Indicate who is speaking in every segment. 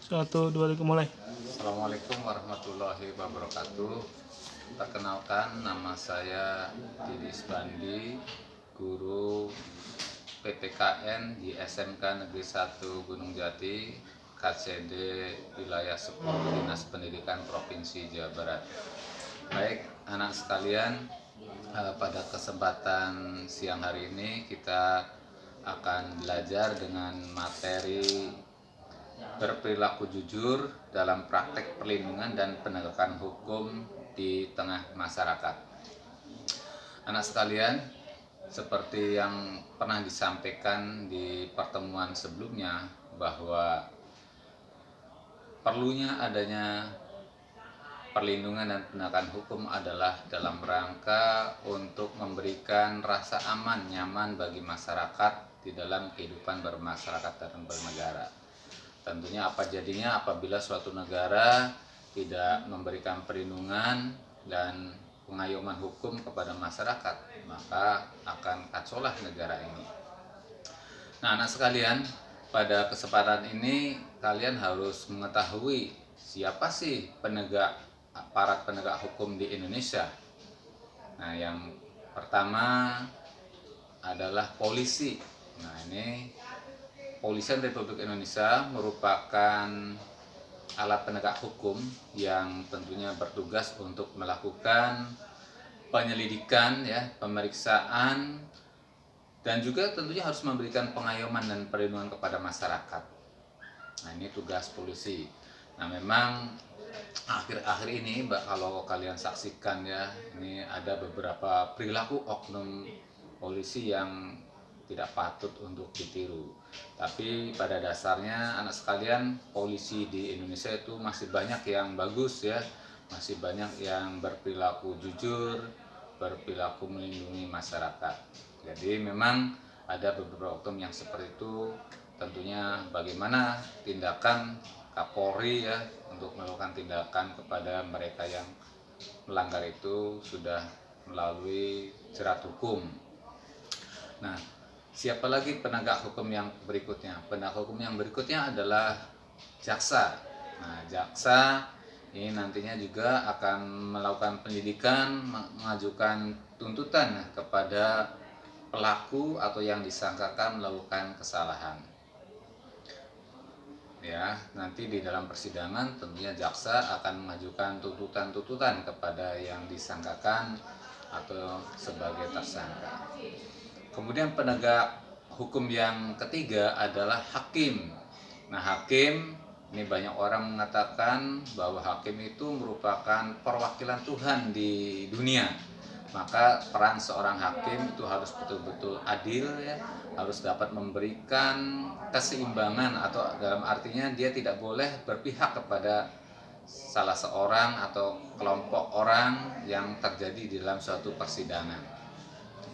Speaker 1: Satu, dua, tiga, mulai.
Speaker 2: Assalamualaikum warahmatullahi wabarakatuh. Perkenalkan, nama saya Didi Sbandi, guru PPKN di SMK Negeri 1 Gunung Jati, KCD Wilayah 10 Dinas Pendidikan Provinsi Jawa Barat. Baik, anak sekalian, pada kesempatan siang hari ini kita akan belajar dengan materi berperilaku jujur dalam praktek perlindungan dan penegakan hukum di tengah masyarakat. Anak sekalian, seperti yang pernah disampaikan di pertemuan sebelumnya bahwa perlunya adanya perlindungan dan penegakan hukum adalah dalam rangka untuk memberikan rasa aman, nyaman bagi masyarakat di dalam kehidupan bermasyarakat dan bernegara. Tentunya apa jadinya apabila suatu negara tidak memberikan perlindungan dan pengayoman hukum kepada masyarakat, maka akan kacaulah negara ini. Nah, anak sekalian, pada kesempatan ini kalian harus mengetahui siapa sih aparat penegak hukum di Indonesia. Nah, yang pertama adalah polisi. Nah, ini Kepolisian Republik Indonesia merupakan alat penegak hukum yang tentunya bertugas untuk melakukan penyelidikan, pemeriksaan, dan juga tentunya harus memberikan pengayoman dan perlindungan kepada masyarakat. Nah, ini tugas polisi. Nah, memang akhir-akhir ini kalau kalian saksikan ini ada beberapa perilaku oknum polisi yang tidak patut untuk ditiru. Tapi pada dasarnya anak sekalian, polisi di Indonesia itu masih banyak yang bagus masih banyak yang berperilaku jujur, berperilaku melindungi masyarakat. Jadi memang ada beberapa oknum yang seperti itu. Tentunya bagaimana tindakan Kapolri untuk melakukan tindakan kepada mereka yang melanggar itu sudah melalui jerat hukum. Nah, siapa lagi penegak hukum yang berikutnya? Penegak hukum yang berikutnya adalah jaksa. Nah, jaksa ini nantinya juga akan melakukan penyidikan, mengajukan tuntutan kepada pelaku atau yang disangkakan melakukan kesalahan. Nanti di dalam persidangan tentunya jaksa akan mengajukan tuntutan-tuntutan kepada yang disangkakan atau sebagai tersangka. Kemudian penegak hukum yang ketiga adalah hakim. Nah, hakim ini banyak orang mengatakan bahwa hakim itu merupakan perwakilan Tuhan di dunia. Maka peran seorang hakim itu harus betul-betul adil harus dapat memberikan keseimbangan, atau dalam artinya dia tidak boleh berpihak kepada salah seorang atau kelompok orang yang terjadi di dalam suatu persidangan.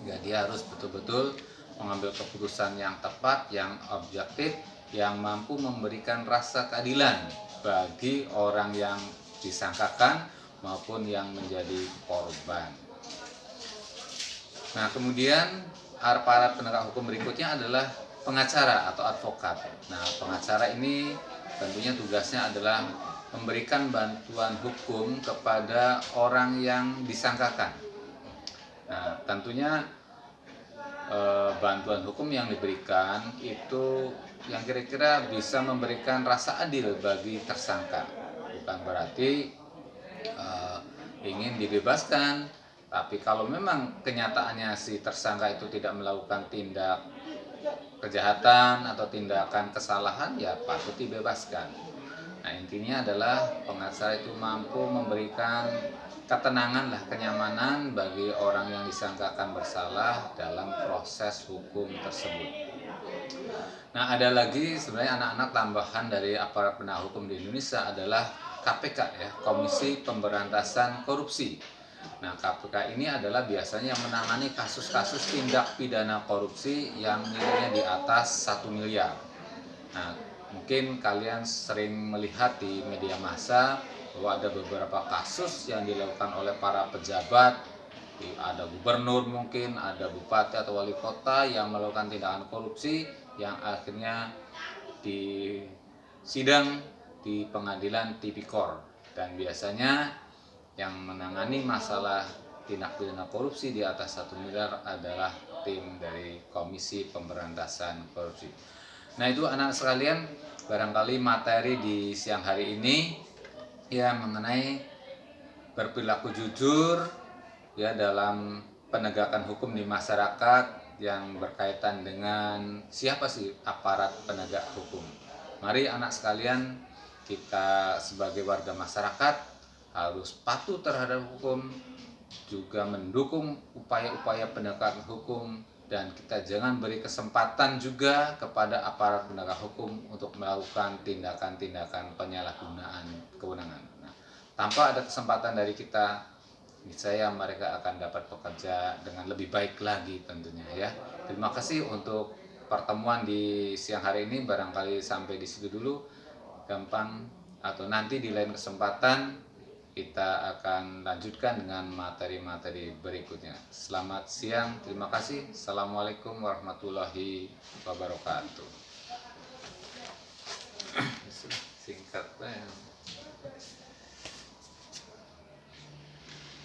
Speaker 2: Dia harus betul-betul mengambil keputusan yang tepat, yang objektif, yang mampu memberikan rasa keadilan bagi orang yang disangkakan maupun yang menjadi korban. Nah, kemudian aparat penegak hukum berikutnya adalah pengacara atau advokat. Nah, pengacara ini tentunya tugasnya adalah memberikan bantuan hukum kepada orang yang disangkakan. Nah, tentunya bantuan hukum yang diberikan itu yang kira-kira bisa memberikan rasa adil bagi tersangka. Bukan berarti ingin dibebaskan, tapi kalau memang kenyataannya si tersangka itu tidak melakukan tindak kejahatan atau tindakan kesalahan, ya patut dibebaskan. Nah, intinya adalah pengacara itu mampu memberikan ketenangan, kenyamanan bagi orang yang disangkakan bersalah dalam proses hukum tersebut. Nah, ada lagi sebenarnya anak-anak tambahan dari aparat penegak hukum di Indonesia adalah KPK Komisi Pemberantasan Korupsi. Nah, KPK ini adalah biasanya menangani kasus-kasus tindak pidana korupsi yang nilainya di atas 1 miliar. Nah, mungkin kalian sering melihat di media massa bahwa ada beberapa kasus yang dilakukan oleh para pejabat, ada gubernur mungkin, ada bupati atau wali kota yang melakukan tindakan korupsi yang akhirnya di sidang di pengadilan tipikor, dan biasanya yang menangani masalah tindak pidana korupsi di atas 1 miliar adalah tim dari Komisi Pemberantasan Korupsi. Nah, itu anak-anak sekalian, barangkali materi di siang hari ini ya mengenai berperilaku jujur ya dalam penegakan hukum di masyarakat yang berkaitan dengan siapa sih aparat penegak hukum. Mari anak sekalian, kita sebagai warga masyarakat harus patuh terhadap hukum, juga mendukung upaya-upaya penegakan hukum, dan kita jangan beri kesempatan juga kepada aparat penegak hukum untuk melakukan tindakan-tindakan penyalahgunaan kewenangan. Nah, tanpa ada kesempatan dari kita, niscaya mereka akan dapat bekerja dengan lebih baik lagi tentunya ya. Terima kasih untuk pertemuan di siang hari ini, barangkali sampai di situ dulu. Gampang, atau nanti di lain kesempatan kita akan lanjutkan dengan materi-materi berikutnya. Selamat siang, terima kasih. Assalamualaikum warahmatullahi wabarakatuh. Singkat banget.